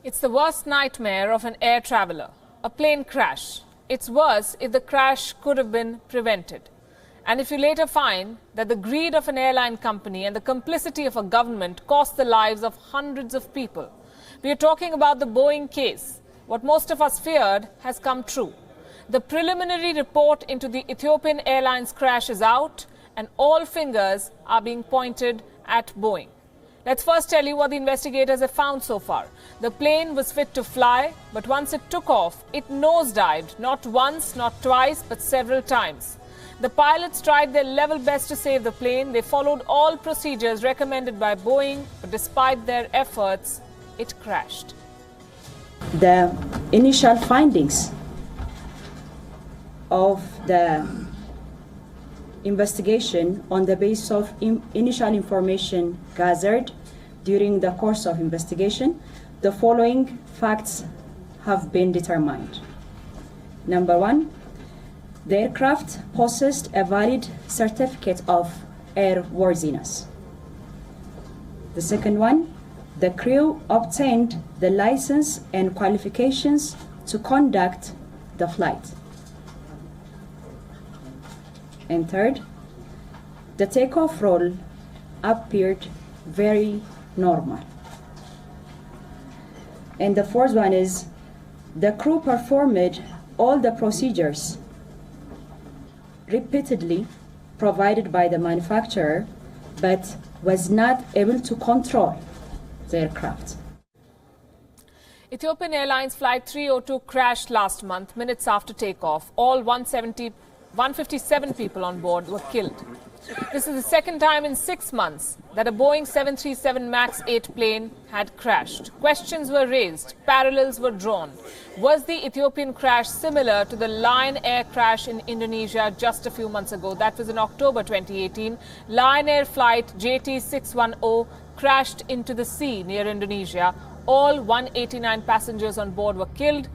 It's the worst nightmare of an air traveler, a plane crash. It's worse if the crash could have been prevented. And if you later find that the greed of an airline company and the complicity of a government cost the lives of hundreds of people. We are talking about the Boeing case. What most of us feared has come true. The preliminary report into the Ethiopian Airlines crash is out, and all fingers are being pointed at Boeing. Let's first tell you what the investigators have found so far. The plane was fit to fly, but once it took off, it nosedived, not once, not twice, but several times. The pilots tried their level best to save the plane. They followed all procedures recommended by Boeing, but despite their efforts, it crashed. The initial findings of the investigation on the basis of initial information gathered during the course of investigation, the following facts have been determined. Number one, the aircraft possessed a valid certificate of airworthiness. The second one, the crew obtained the license and qualifications to conduct the flight. And third, the takeoff roll appeared very normal. And the fourth one is the crew performed all the procedures repeatedly provided by the manufacturer, but was not able to control the aircraft. Ethiopian Airlines Flight 302 crashed last month, minutes after takeoff. All 157 people on board were killed. This is the second time in 6 months that a Boeing 737 MAX 8 plane had crashed. Questions were raised, parallels were drawn. Was the Ethiopian crash similar to the Lion Air crash in Indonesia just a few months ago? That was in October 2018. Lion Air flight JT610 crashed into the sea near Indonesia. All 189 passengers on board were killed.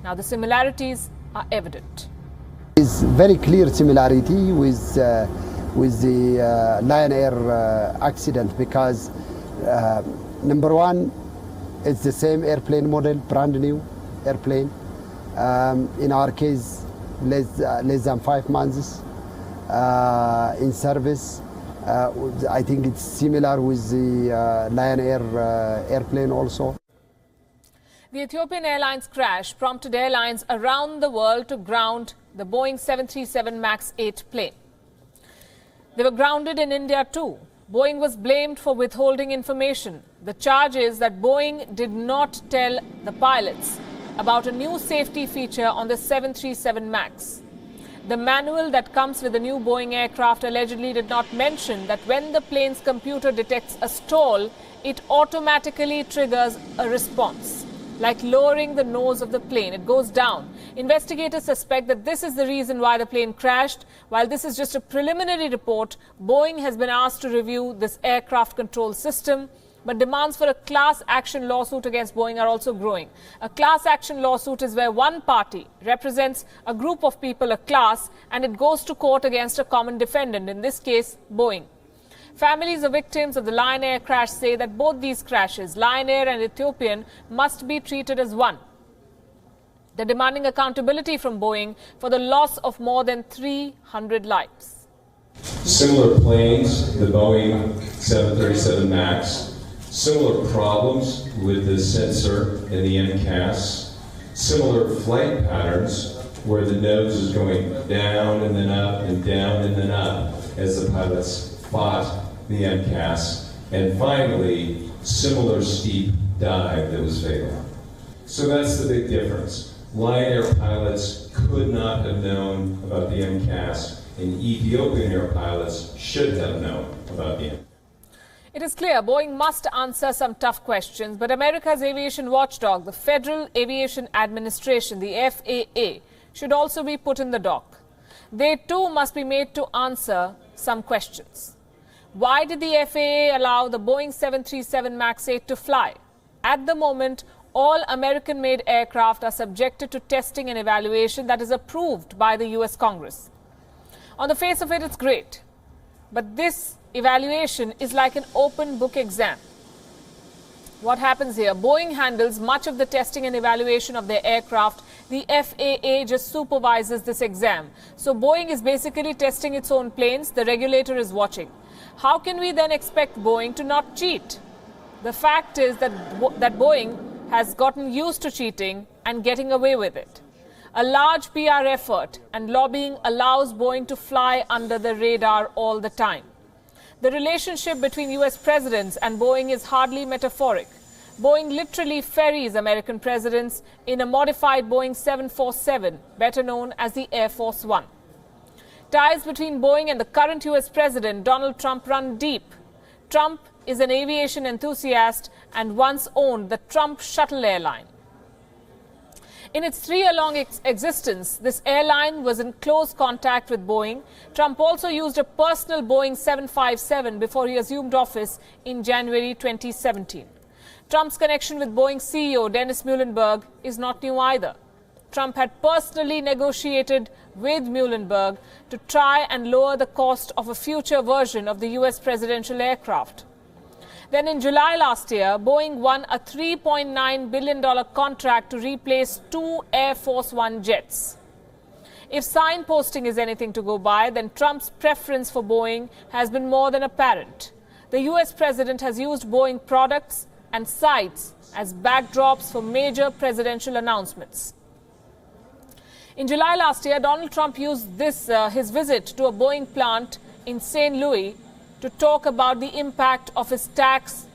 Now the similarities are evident. It's very clear similarity with the Lion Air accident because number one, it's the same airplane model, brand new airplane. In our case, less than 5 months in service. I think it's similar with the Lion Air airplane also. The Ethiopian Airlines crash prompted airlines around the world to ground the Boeing 737 MAX 8 plane. They were grounded in India too. Boeing was blamed for withholding information. The charge is that Boeing did not tell the pilots about a new safety feature on the 737 MAX. The manual that comes with the new Boeing aircraft allegedly did not mention that when the plane's computer detects a stall, it automatically triggers a response. Like lowering the nose of the plane, it goes down. Investigators suspect that this is the reason why the plane crashed. While this is just a preliminary report, Boeing has been asked to review this aircraft control system. But demands for a class action lawsuit against Boeing are also growing. A class action lawsuit is where one party represents a group of people, a class, and it goes to court against a common defendant, in this case, Boeing. Families of victims of the Lion Air crash say that both these crashes, Lion Air and Ethiopian, must be treated as one. They're demanding accountability from Boeing for the loss of more than 300 lives. Similar planes, the Boeing 737 MAX, similar problems with the sensor and the MCAS, similar flight patterns where the nose is going down and then up and down and then up as the pilots fought the MCAS, and finally, similar steep dive that was fatal. So that's the big difference. Lion Air pilots could not have known about the MCAS, and Ethiopian Air pilots should have known about the MCAS. It is clear Boeing must answer some tough questions, but America's aviation watchdog, the Federal Aviation Administration, the FAA, should also be put in the dock. They too must be made to answer some questions. Why did the FAA allow the Boeing 737 MAX 8 to fly? At the moment, all American-made aircraft are subjected to testing and evaluation that is approved by the US Congress. On the face of it, it's great. But this evaluation is like an open book exam. What happens here? Boeing handles much of the testing and evaluation of their aircraft. The FAA just supervises this exam. So Boeing is basically testing its own planes. The regulator is watching. How can we then expect Boeing to not cheat? The fact is that Boeing has gotten used to cheating and getting away with it. A large PR effort and lobbying allows Boeing to fly under the radar all the time. The relationship between US presidents and Boeing is hardly metaphoric. Boeing literally ferries American presidents in a modified Boeing 747, better known as the Air Force One. Ties between Boeing and the current US president, Donald Trump, run deep. Trump is an aviation enthusiast and once owned the Trump Shuttle airline. In its 3-year-long existence, this airline was in close contact with Boeing. Trump also used a personal Boeing 757 before he assumed office in January 2017. Trump's connection with Boeing CEO Dennis Muilenburg is not new either. Trump had personally negotiated with Muilenburg to try and lower the cost of a future version of the US presidential aircraft. Then in July last year, Boeing won a $3.9 billion contract to replace 2 Air Force One jets. If signposting is anything to go by, then Trump's preference for Boeing has been more than apparent. The US president has used Boeing products and sites as backdrops for major presidential announcements. In July last year, Donald Trump used his visit to a Boeing plant in St. Louis to talk about the impact of his tax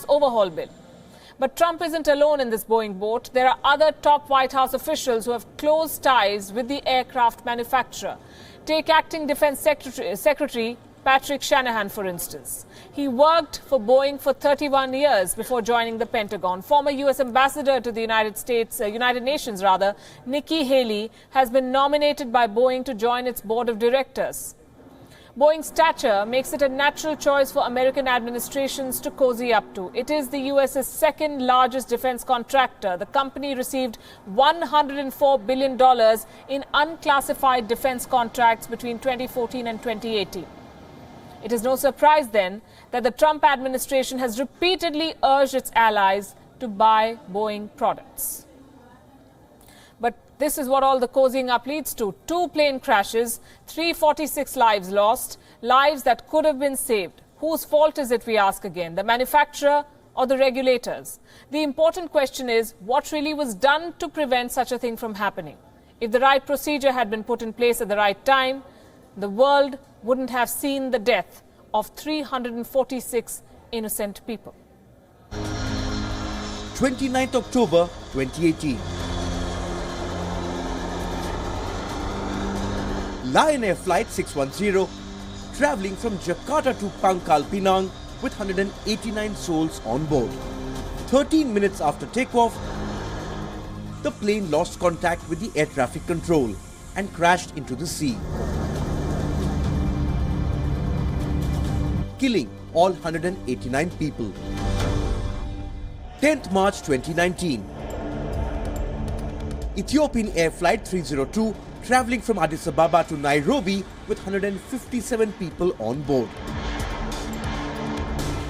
overhaul bill. But Trump isn't alone in this Boeing boat. There are other top White House officials who have close ties with the aircraft manufacturer. Take Acting Defense Secretary Patrick Shanahan, for instance. He worked for Boeing for 31 years before joining the Pentagon. Former U.S. Ambassador to the United Nations, Nikki Haley, has been nominated by Boeing to join its board of directors. Boeing's stature makes it a natural choice for American administrations to cozy up to. It is the U.S.'s second largest defense contractor. The company received $104 billion in unclassified defense contracts between 2014 and 2018. It is no surprise then that the Trump administration has repeatedly urged its allies to buy Boeing products. But this is what all the cozying up leads to. 2 plane crashes, 346 lives lost, lives that could have been saved. Whose fault is it, we ask again, the manufacturer or the regulators? The important question is, what really was done to prevent such a thing from happening? If the right procedure had been put in place at the right time, the world wouldn't have seen the death of 346 innocent people. 29th October 2018. Lion Air Flight 610 travelling from Jakarta to Pangkal Pinang with 189 souls on board. 13 minutes after takeoff, the plane lost contact with the air traffic control and crashed into the sea, killing all 189 people. 10th March 2019. Ethiopian Air Flight 302 travelling from Addis Ababa to Nairobi with 157 people on board.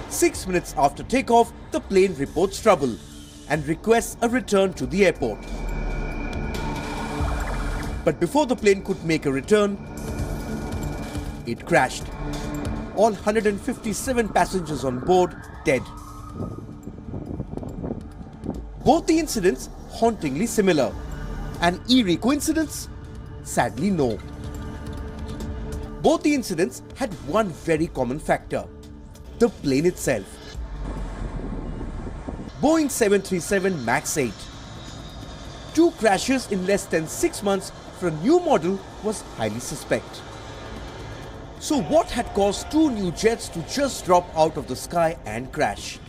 6 minutes after takeoff, the plane reports trouble and requests a return to the airport. But before the plane could make a return, it crashed. All 157 passengers on board dead. Both the incidents hauntingly similar. An eerie coincidence? Sadly, no. Both the incidents had one very common factor: the plane itself. Boeing 737 MAX 8. 2 crashes in less than 6 months for a new model was highly suspect. So what had caused 2 new jets to just drop out of the sky and crash?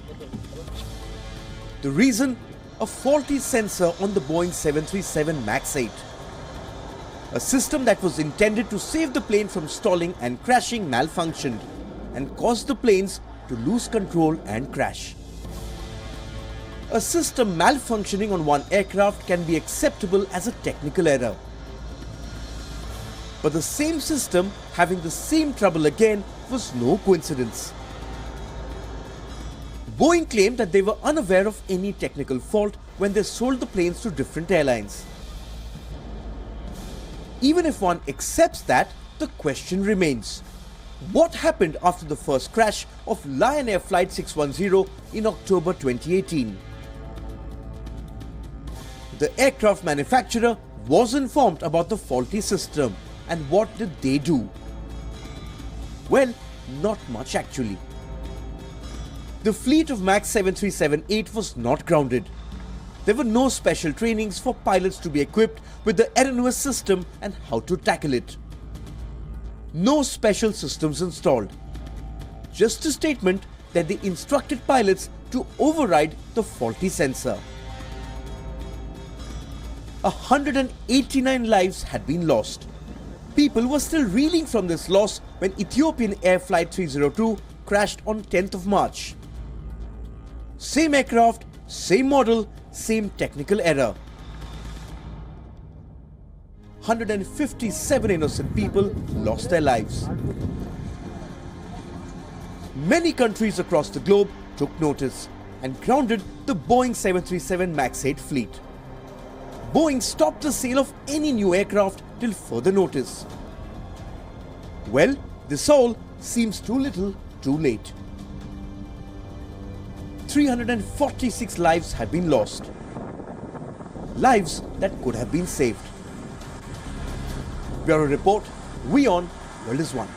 The reason? A faulty sensor on the Boeing 737 MAX 8. A system that was intended to save the plane from stalling and crashing malfunctioned and caused the planes to lose control and crash. A system malfunctioning on one aircraft can be acceptable as a technical error. But the same system having the same trouble again was no coincidence. Boeing claimed that they were unaware of any technical fault when they sold the planes to different airlines. Even if one accepts that, the question remains. What happened after the first crash of Lion Air Flight 610 in October 2018? The aircraft manufacturer was informed about the faulty system, and what did they do? Well, not much actually. The fleet of MAX 7378 was not grounded. There were no special trainings for pilots to be equipped with the erroneous system and how to tackle it. No special systems installed. Just a statement that they instructed pilots to override the faulty sensor. 189 lives had been lost. People were still reeling from this loss when Ethiopian Air Flight 302 crashed on 10th of March. Same aircraft, same model, same technical error. 157 innocent people lost their lives. Many countries across the globe took notice and grounded the Boeing 737 MAX 8 fleet. Boeing stopped the sale of any new aircraft till further notice. Well, this all seems too little, too late. 346 lives have been lost. Lives that could have been saved. Bureau Report, WION, World is One.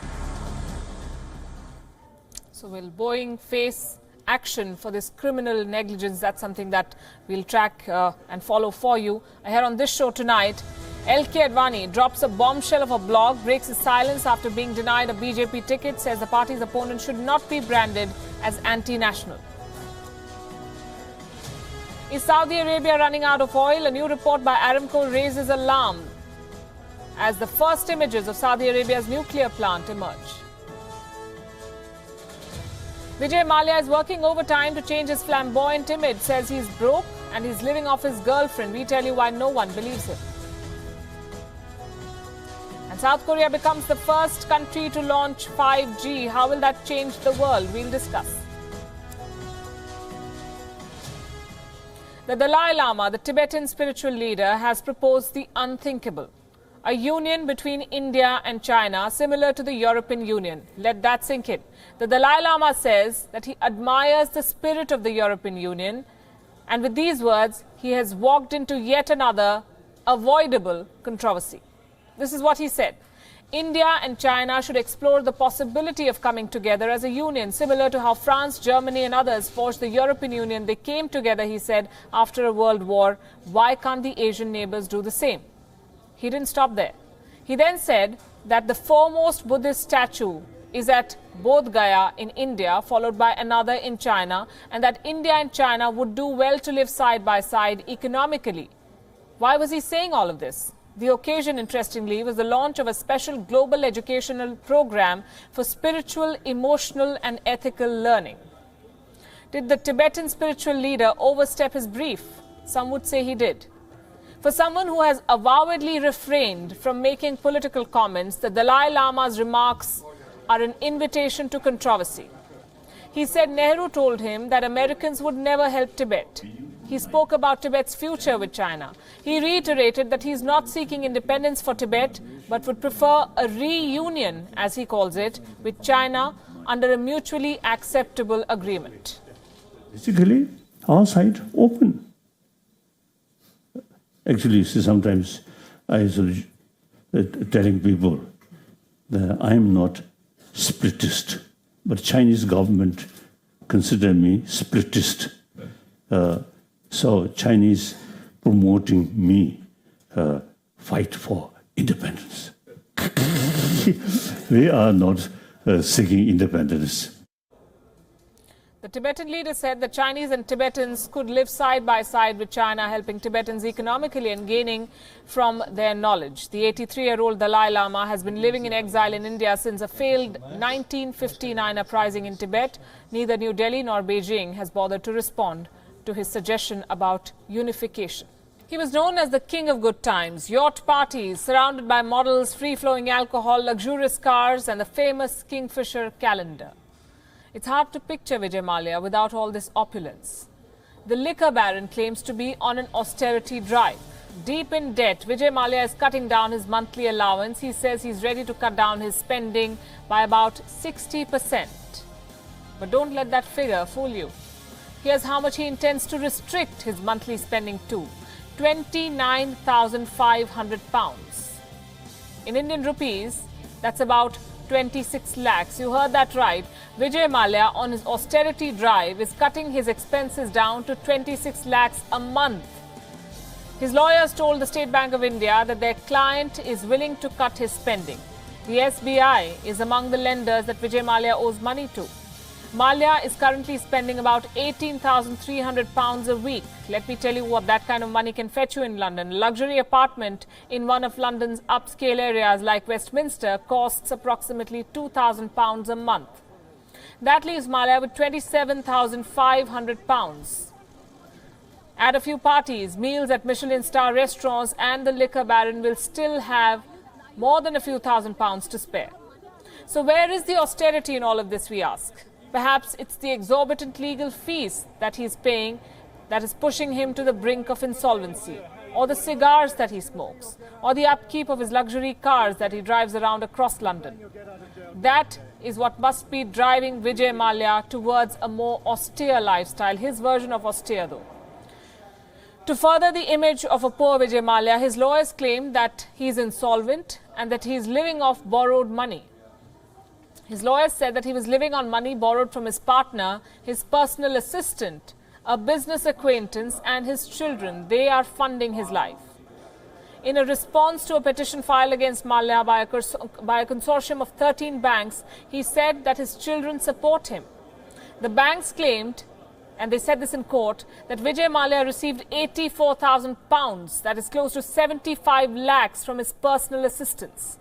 So will Boeing face action for this criminal negligence? That's something that we'll track and follow for you. Here on this show tonight, LK Advani drops a bombshell of a blog, breaks his silence after being denied a BJP ticket, says the party's opponent should not be branded as anti-national. Is Saudi Arabia running out of oil? A new report by Aramco raises alarm as the first images of Saudi Arabia's nuclear plant emerge. Vijay Mallya is working overtime to change his flamboyant image, says he's broke and he's living off his girlfriend. We tell you why no one believes him. And South Korea becomes the first country to launch 5G. How will that change the world? We'll discuss. The Dalai Lama, the Tibetan spiritual leader, has proposed the unthinkable. A union between India and China, similar to the European Union. Let that sink in. The Dalai Lama says that he admires the spirit of the European Union, and with these words, he has walked into yet another avoidable controversy. This is what he said. India and China should explore the possibility of coming together as a union, similar to how France, Germany and others forged the European Union. They came together, he said, after a world war. Why can't the Asian neighbors do the same? He didn't stop there. He then said that the foremost Buddhist statue is at Bodh Gaya in India, followed by another in China, and that India and China would do well to live side by side economically. Why was he saying all of this? The occasion, interestingly, was the launch of a special global educational program for spiritual, emotional and ethical learning. Did the Tibetan spiritual leader overstep his brief? Some would say he did. For someone who has avowedly refrained from making political comments, the Dalai Lama's remarks are an invitation to controversy. He said Nehru told him that Americans would never help Tibet. He spoke about Tibet's future with China. He reiterated that he is not seeking independence for Tibet, but would prefer a reunion, as he calls it, with China under a mutually acceptable agreement. Basically, our side open. Actually, sometimes I was telling people that I am not splittist, but Chinese government consider me splittist. So Chinese promoting me fight for independence. We are not seeking independence. The Tibetan leader said the Chinese and Tibetans could live side by side with China, helping Tibetans economically and gaining from their knowledge. The 83-year-old Dalai Lama has been living in exile in India since a failed 1959 uprising in Tibet. Neither New Delhi nor Beijing has bothered to respond to his suggestion about unification. He was known as the king of good times, yacht parties surrounded by models, free-flowing alcohol, luxurious cars and the famous Kingfisher calendar. It's hard to picture Vijay Mallya without all this opulence. The liquor baron claims to be on an austerity drive. Deep in debt, Vijay Mallya is cutting down his monthly allowance. He says he's ready to cut down his spending by about 60%. But don't let that figure fool you. Here's how much he intends to restrict his monthly spending to: £29,500. In Indian rupees, that's about 26 lakhs. You heard that right. Vijay Mallya, on his austerity drive, is cutting his expenses down to 26 lakhs a month. His lawyers told the State Bank of India that their client is willing to cut his spending. The SBI is among the lenders that Vijay Mallya owes money to. Mallya is currently spending about £18,300 a week. Let me tell you what that kind of money can fetch you in London. A luxury apartment in one of London's upscale areas like Westminster costs approximately £2,000 a month. That leaves Mallya with £27,500. At a few parties, meals at Michelin star restaurants, and the liquor baron will still have more than a few £1,000s to spare. So where is the austerity in all of this, we ask? Perhaps it's the exorbitant legal fees that he's paying that is pushing him to the brink of insolvency, or the cigars that he smokes, or the upkeep of his luxury cars that he drives around across London. That is what must be driving Vijay Mallya towards a more austere lifestyle, his version of austere though. To further the image of a poor Vijay Mallya, his lawyers claim that he is insolvent and that he is living off borrowed money. His lawyers said that he was living on money borrowed from his partner, his personal assistant, a business acquaintance, and his children. They are funding his life. In a response to a petition filed against Mallya by a consortium of 13 banks, he said that his children support him. The banks claimed, and they said this in court, that Vijay Mallya received £84,000, that is close to 75 lakhs, from his personal assistants.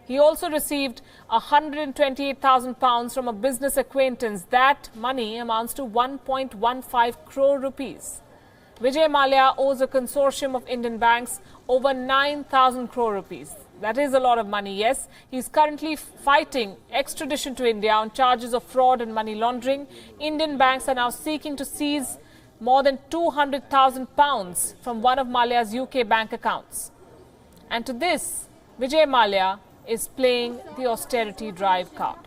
He also received £128,000 from a business acquaintance. That money amounts to 1.15 crore rupees. Vijay Mallya owes a consortium of Indian banks over 9,000 crore rupees. That is a lot of money, yes. He is currently fighting extradition to India on charges of fraud and money laundering. Indian banks are now seeking to seize more than £200,000 from one of Mallya's UK bank accounts. And to this, Vijay Mallya is playing the austerity drive card.